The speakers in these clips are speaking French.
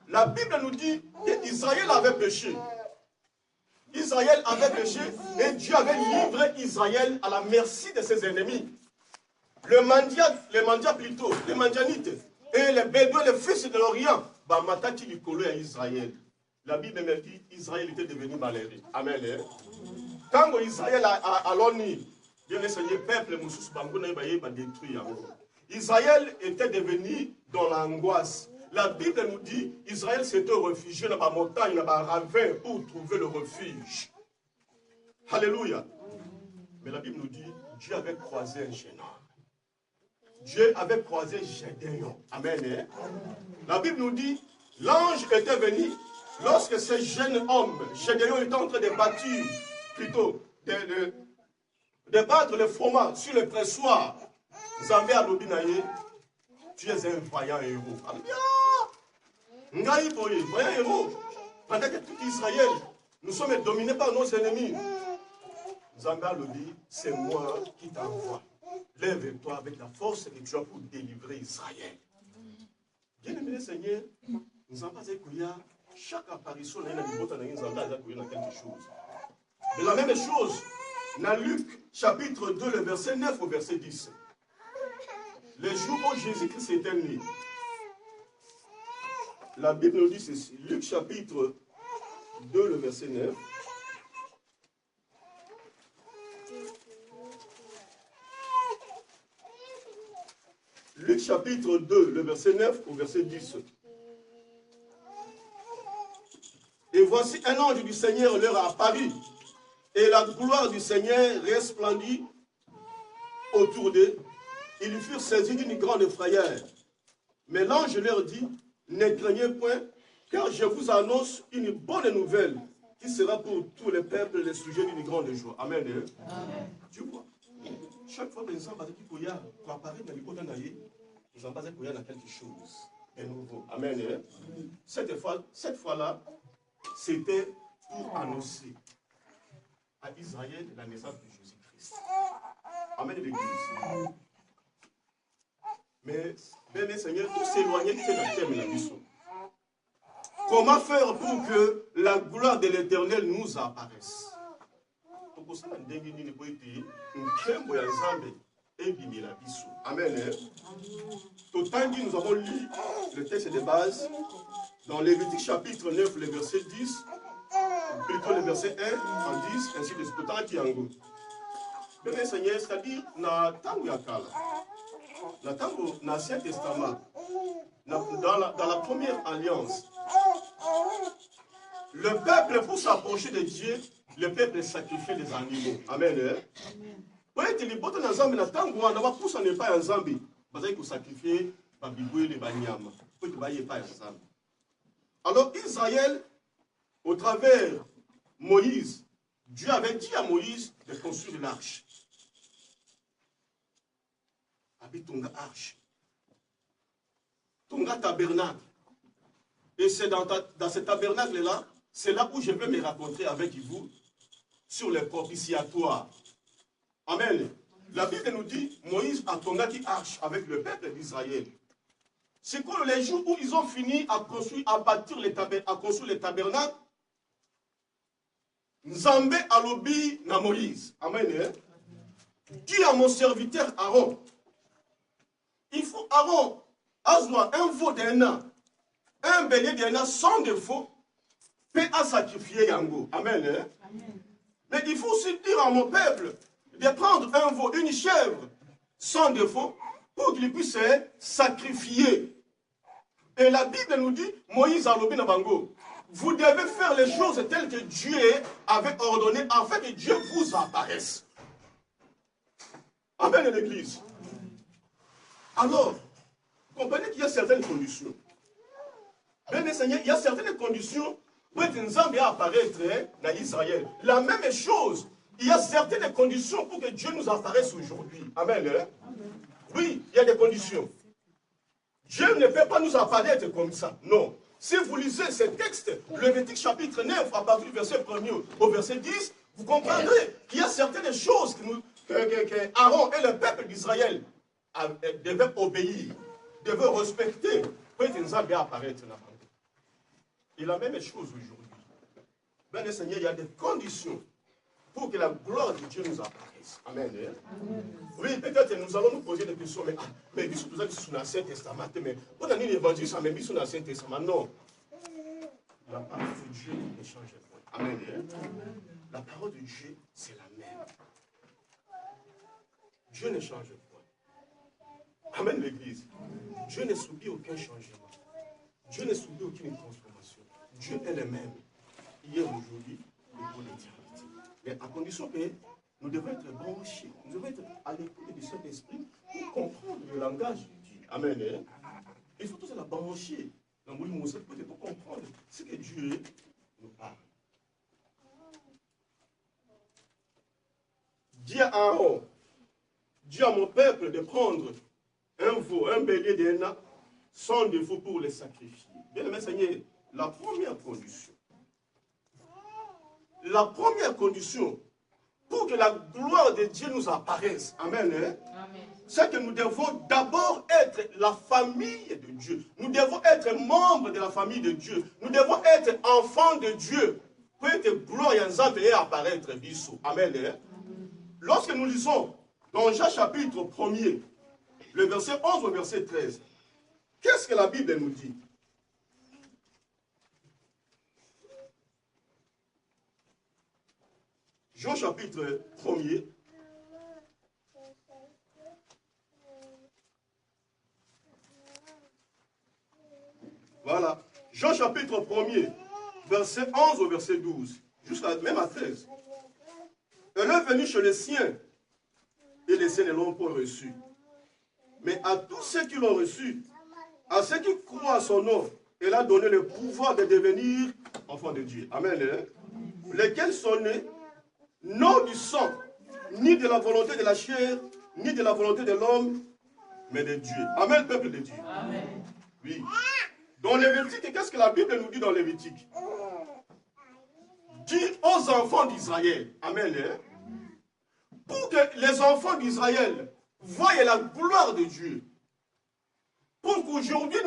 La Bible nous dit qu'Israël avait péché. Israël avait péché et Dieu avait livré Israël à la merci de ses ennemis. Les Mandianites et les Bédouins, les fils de l'Orient, Matati lui collait à Israël. La Bible me dit qu'Israël était devenu malheureux. Amen. Quand Israël a l'ONU, Dieu le Seigneur, peuple, Israël était devenu dans l'angoisse. La Bible nous dit Israël s'était réfugié dans la montagne, dans la ravin pour trouver le refuge. Alléluia. Mais la Bible nous dit Dieu avait croisé un jeune homme. Dieu avait croisé Gédéon. Amen. La Bible nous dit l'ange était venu lorsque ce jeune homme, Gédéon, était en train de bâtir, plutôt, de battre le froment sur le pressoir. Zambé Alobinaye, tu es un voyant héros. Ngaï Boye, voyant héros. Pendant que tout Israël, nous sommes dominés par nos ennemis. Zambé Alobi, c'est moi qui t'envoie. Lève-toi avec la force que tu as pour délivrer Israël. Bien-aimé Seigneur, nous avons pas dit chaque apparition, nous avons quelque chose. De la même chose, dans Luc chapitre 2, le verset 9 au verset 10. Les jours où Jésus-Christ était né. La Bible nous dit ceci. Luc chapitre 2, le verset 9. Luc chapitre 2, le verset 9 au verset 10. Et voici un ange du Seigneur leur a apparu. Et la gloire du Seigneur resplendit autour d'eux. Ils furent saisis d'une grande frayeur. Mais l'ange leur dit, ne craignez point, car je vous annonce une bonne nouvelle qui sera pour tous les peuples le sujet d'une grande joie. Amen. Amen. Tu vois, chaque fois que nous sommes pour apparaître dans l'hypothèse, nous sommes basés pour quelque chose de nouveau. Amen. Cette fois-là, c'était pour annoncer à Israël la naissance de Jésus-Christ. Amen, l'Église. Mais, bien Seigneur, tout s'éloigner de la terre de la mission. Comment faire pour que la gloire de l'Éternel nous apparaisse? Amen. Autant dit, nous avons lu le texte de base dans Lévitique chapitre 9, le verset 10, plutôt le verset 1 en 10, ainsi de suite. Autant qui en goût. Bien Seigneur, c'est-à-dire, dans l'Ancien Testament, dans la première alliance, le peuple, pour s'approcher de Dieu, le peuple sacrifiait des animaux. Amen. Alors Israël, au travers Moïse, Dieu avait dit à Moïse de construire l'arche. Habite ton arche. Ton tabernacle. Et c'est dans ce tabernacle-là, c'est là où je vais me rencontrer avec vous sur les propitiatoires. Amen. La Bible nous dit, Moïse a tombé arche avec le peuple d'Israël. C'est quoi les jours où ils ont fini à construire, à bâtir à construire les tabernacles? Nzambe alobi na Moïse. Amen. Dis à mon serviteur Aaron. Il faut Aaron, Azwa, un veau d'un an, un bélier d'un an sans défaut, fait à sacrifier Yango. Amen. Amen. Mais il faut aussi dire à mon peuple de prendre un veau, une chèvre, sans défaut, pour qu'il puisse sacrifier. Et la Bible nous dit, Moïse a l'obi na bango, vous devez faire les choses telles que Dieu avait ordonné, afin que Dieu vous apparaisse. Amen, l'Église. Alors, comprenez qu'il y a certaines conditions. Bien, Seigneur, il y a certaines conditions pour être Nzambe apparaître dans Israël. La même chose, il y a certaines conditions pour que Dieu nous apparaisse aujourd'hui. Amen. Amen. Oui, il y a des conditions. Dieu ne peut pas nous apparaître comme ça. Non. Si vous lisez ce texte, Lévitique chapitre 9, à partir du verset 1er au verset 10, vous comprendrez qu'il y a certaines choses que Aaron et le peuple d'Israël devaient obéir, devaient respecter pour être Nzambe apparaître là-bas. Et la même chose aujourd'hui. Ben, le Seigneur, il y a des conditions pour que la gloire de Dieu nous apparaisse. Amen. Oui, peut-être nous allons nous poser des questions, mais vu que vous êtes sur l'Ancien Testament, mais on a dit l'évangile, ça m'a mis sur l'Ancien Testament. Non. La parole de Dieu ne change pas. Amen. La parole de Dieu, c'est la même. Dieu ne change pas. Amen, l'Église. Dieu ne subit aucun changement. Dieu ne subit aucune transformation. Dieu est le même. Hier, aujourd'hui, et pour l'éternité. Mais à condition que nous devons être branchés, nous devons être à l'écoute du Saint-Esprit pour comprendre le langage de Dieu. Amen. Il faut tous la brancher dans le monde pour comprendre ce que Dieu nous parle. Dis à Aaron, dis à mon peuple de prendre un veau, un bélier d'un an, sans défaut pour les sacrifier. Bien aimé Seigneur, la première condition pour que la gloire de Dieu nous apparaisse, amen, c'est que nous devons d'abord être la famille de Dieu. Nous devons être membres de la famille de Dieu. Nous devons être enfants de Dieu pour que gloire et apparaître bissou. Amen. Lorsque nous lisons dans Jean chapitre 1er, le verset 11 au verset 13, qu'est-ce que la Bible nous dit? Jean chapitre 1er. Voilà. Jean chapitre 1er, verset 11 au verset 12, jusqu'à même à 13. Elle est venue chez les siens, et les siens ne l'ont pas reçu. Mais à tous ceux qui l'ont reçu, à ceux qui croient à son nom, elle a donné le pouvoir de devenir enfants de Dieu. Amen. Lesquels sont nés, non du sang, ni de la volonté de la chair, ni de la volonté de l'homme, mais de Dieu. Amen, peuple de Dieu. Amen. Oui. Dans Lévitique, qu'est-ce que la Bible nous dit dans Lévitique? Dis aux enfants d'Israël, amen, pour que les enfants d'Israël voient la gloire de Dieu, pour qu'aujourd'hui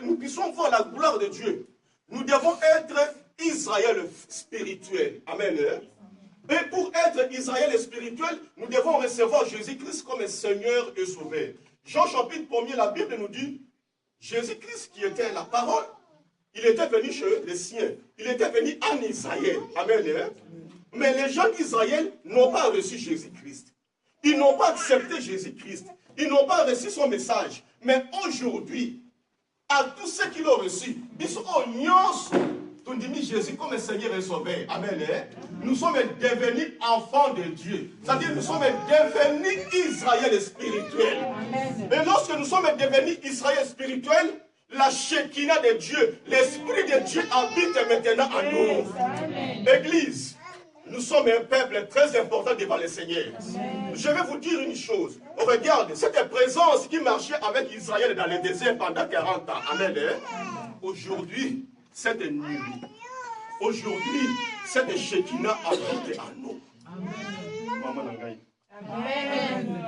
nous puissions voir la gloire de Dieu, nous devons être Israël spirituel. Amen. Et pour être Israël spirituel, nous devons recevoir Jésus-Christ comme Seigneur et Sauveur. Jean chapitre 1er, la Bible nous dit, Jésus-Christ qui était la parole, il était venu chez les siens. Il était venu en Israël. Amen. Mais les gens d'Israël n'ont pas reçu Jésus-Christ. Ils n'ont pas accepté Jésus-Christ. Ils n'ont pas reçu son message. Mais aujourd'hui, à tous ceux qui l'ont reçu, ils sont en Jésus comme Seigneur et Sauveur. Amen. Nous sommes devenus enfants de Dieu. C'est-à-dire nous sommes devenus Israël spirituel. Amen. Et lorsque nous sommes devenus Israël spirituel, la Shekinah de Dieu, l'Esprit de Dieu habite maintenant en nous. Amen. Église, nous sommes un peuple très important devant le Seigneur. Amen. Je vais vous dire une chose. Regarde, cette présence qui marchait avec Israël dans le désert pendant 40 ans. Amen. Aujourd'hui, c'est nul. Aujourd'hui, cette Shekinah habite en nous. Amen. Amen.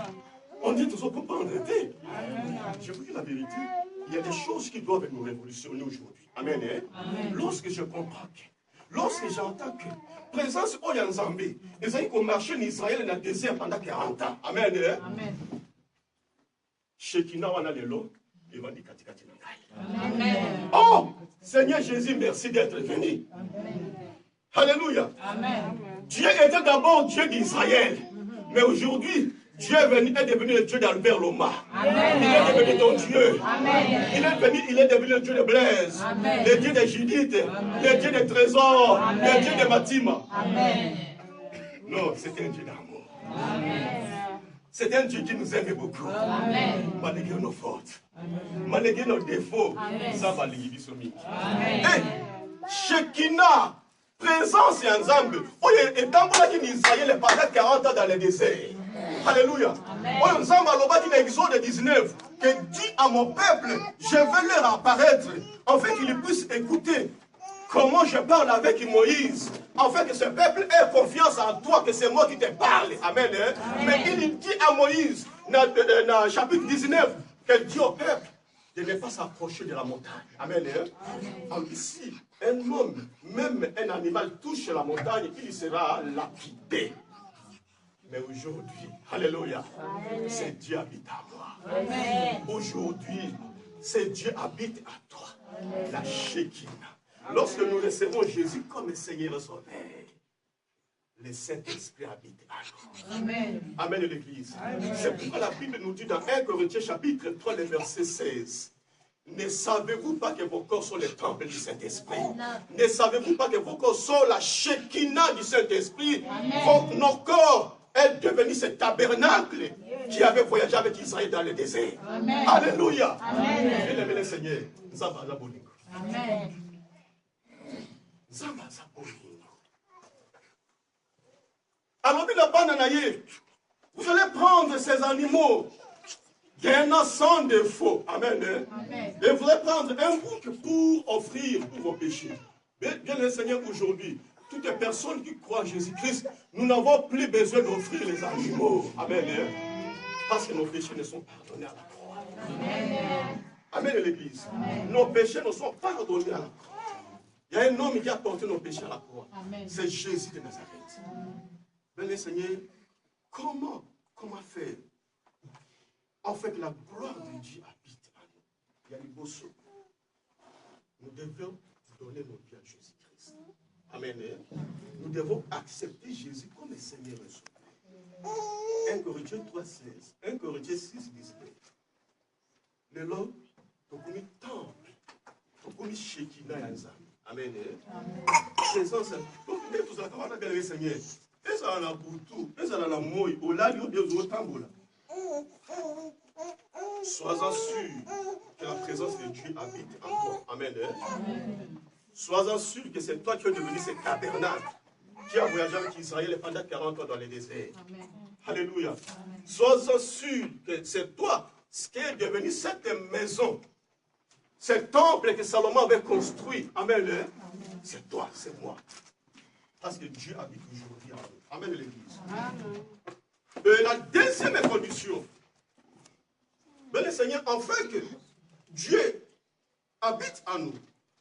On dit toujours comprendre. Je vous dis la vérité. Il y a des choses qui doivent nous révolutionner aujourd'hui. Amen. Amen. Lorsque je comprends, lorsque j'entends que présence Oyanzambe, ils ont qu'on marché en Israël dans le désert pendant 40 ans. Amen. Amen. Shekinah wana lelo, il va dire katikati na ngai. Amen. Oh, Seigneur Jésus, merci d'être venu. Amen. Alléluia. Amen. Dieu était d'abord Dieu d'Israël, mais aujourd'hui, Dieu est devenu le Dieu d'Albert Loma. Amen. Il est devenu ton Dieu. Amen. Il est devenu le Dieu de Blaise, amen, le Dieu de Judith, amen, le Dieu de Trésor, amen, le Dieu de Matima. Amen. Non, c'est un Dieu d'amour. C'est un Dieu qui nous aime beaucoup. Amen. Malgré nos fautes, malgré nos défauts, ça va les guider sur nous. Shekinah, présence et ensemble. Et dans Israël pendant 40 ans dans le désert. Alléluia. On nous a dit dans Exode 19 que dis à mon peuple, je vais leur apparaître, en fait qu'ils puissent écouter comment je parle avec Moïse, en fait que ce peuple ait confiance en toi, que c'est moi qui te parle. Amen. Mais il dit à Moïse, dans chapitre 19, qu'elle dit au peuple, de ne pas s'approcher de la montagne. Amen. Ici, un homme, même un animal touche la montagne, il sera lapidé. Mais aujourd'hui, alléluia, c'est Dieu habite à moi. Aujourd'hui, c'est Dieu habite à toi. Amen. La Shekinah. Lorsque nous recevons Jésus comme Seigneur et Sauveur, le Saint-Esprit habite à nous. Amen. Amen l'Église. C'est pourquoi la Bible nous dit dans 1 Corinthiens chapitre 3, le verset 16. Ne savez-vous pas que vos corps sont les temples du Saint-Esprit? Ne savez-vous pas que vos corps sont la Shekinah du Saint-Esprit? Nos corps est devenu ce tabernacle qui avait voyagé avec Israël dans le désert. Amen. Alléluia. Amen. Bien-aimé le Seigneur. Amen. Alors, vous allez prendre ces animaux gagnant sans défaut. Amen. Amen. Et vous allez prendre un bouc pour offrir pour vos péchés. Bien le Seigneur, aujourd'hui, toutes les personnes qui croient en Jésus-Christ, nous n'avons plus besoin d'offrir les animaux. Amen. Parce que nos péchés ne sont pardonnés à la croix. Amen. Amen l'Église. Nos péchés ne sont pardonnés à la croix. Il y a un homme qui a porté nos péchés à la croix. C'est Jésus de Nazareth. Bien le Seigneur, comment faire en fait la gloire de Dieu habite en nous? Il y a les beaux sauts. Nous devons donner nos vies à Jésus-Christ. Amen. Nous devons accepter Jésus comme le Seigneur et Sauveur. 1 Corinthiens 3, 16. 1 Corinthiens 6, 19. Le lot, tu temple, tu Shekinah Yanzam. Amen. Présence. Donc, vous avez bien le Seigneur. Et ça la boutou, et ça la mouille, au lali ou bien au tamboula. Sois-en sûr que la présence de Dieu habite en toi. Amen. Sois-en sûr que c'est toi qui es devenu ce tabernacle qui a voyagé avec Israël pendant 40 ans dans les déserts. Amen. Alléluia. Sois-en sûr que c'est toi qui est devenu cette maison, ce temple que Salomon avait construit. Amen. C'est toi, c'est moi. Parce que Dieu habite aujourd'hui en nous. Amen l'Église. Et la deuxième condition, ben le Seigneur, enfin que Dieu habite en nous.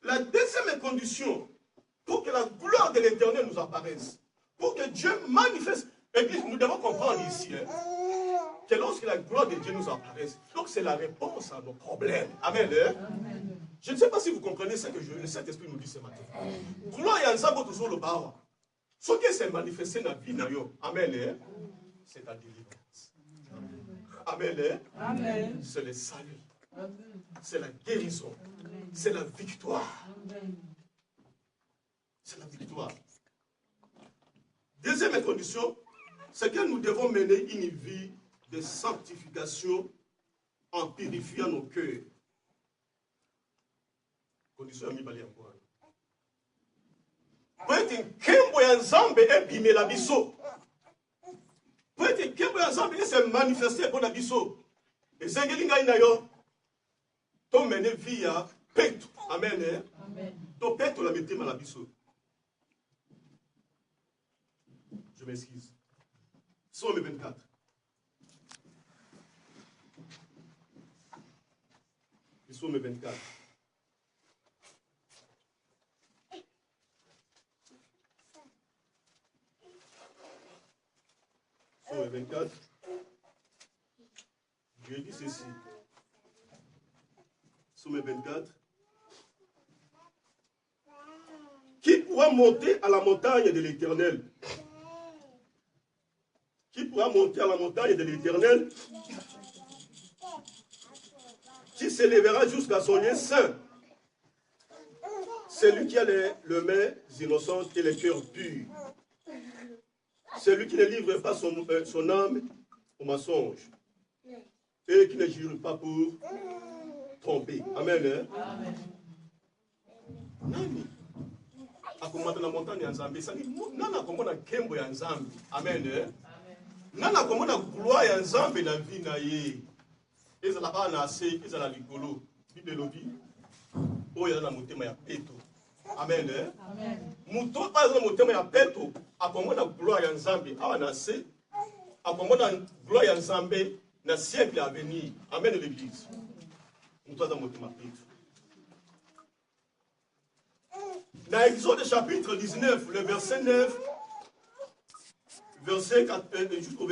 La deuxième condition, pour que la gloire de l'Éternel nous apparaisse, pour que Dieu manifeste, Église, nous devons comprendre ici, que lorsque la gloire de Dieu nous apparaisse, donc c'est la réponse à nos problèmes. Amen. Je ne sais pas si vous comprenez ce que le Saint-Esprit nous dit ce matin. Gloire et ensemble toujours le bas. Ce qui s'est manifesté dans la vie, amen, c'est la délivrance. Amen. Amen. C'est le salut. C'est la guérison. C'est la victoire. C'est la victoire. Deuxième condition, c'est que nous devons mener une vie de sanctification en purifiant nos cœurs. Condition amie bali encore. Peut-être qu'un ya nzambe ebime la biso. Peut-être qu'un ya nzambe se manifester pour la biso. Et c'est que l'inga inayo. To mene via peto. Amen. Amen. To peto la mette la biso. Je m'excuse. Psaume 24. Psaume 24. Psaume 24. Dieu dit ceci. Psaume 24. Qui pourra monter à la montagne de l'Éternel? Qui pourra monter à la montagne de l'Éternel? Qui s'élèvera jusqu'à son lieu saint? Celui qui a les mains innocentes et les cœurs purs. Celui qui ne livre pas son âme au mensonge. Et qui ne jure pas pour tromper. Amen. Amen. Nani akomata na montagne ya Nzambe sani nana komona kembo ya Nzambe. Amen. Nana komona gloire ya Nzambe na vie na ye. Ezala ba na se ezala likolo. Bible lobi oya na motema ya peto. Amen. Amen. Muto ba na motema ya peto akomona gloire ya Nzambe awa na se akomona gloire ya Nzambe na siècle à venir. Amen l'Église. Dans Exode chapitre 19, le verset 9, verset 4, jusqu'au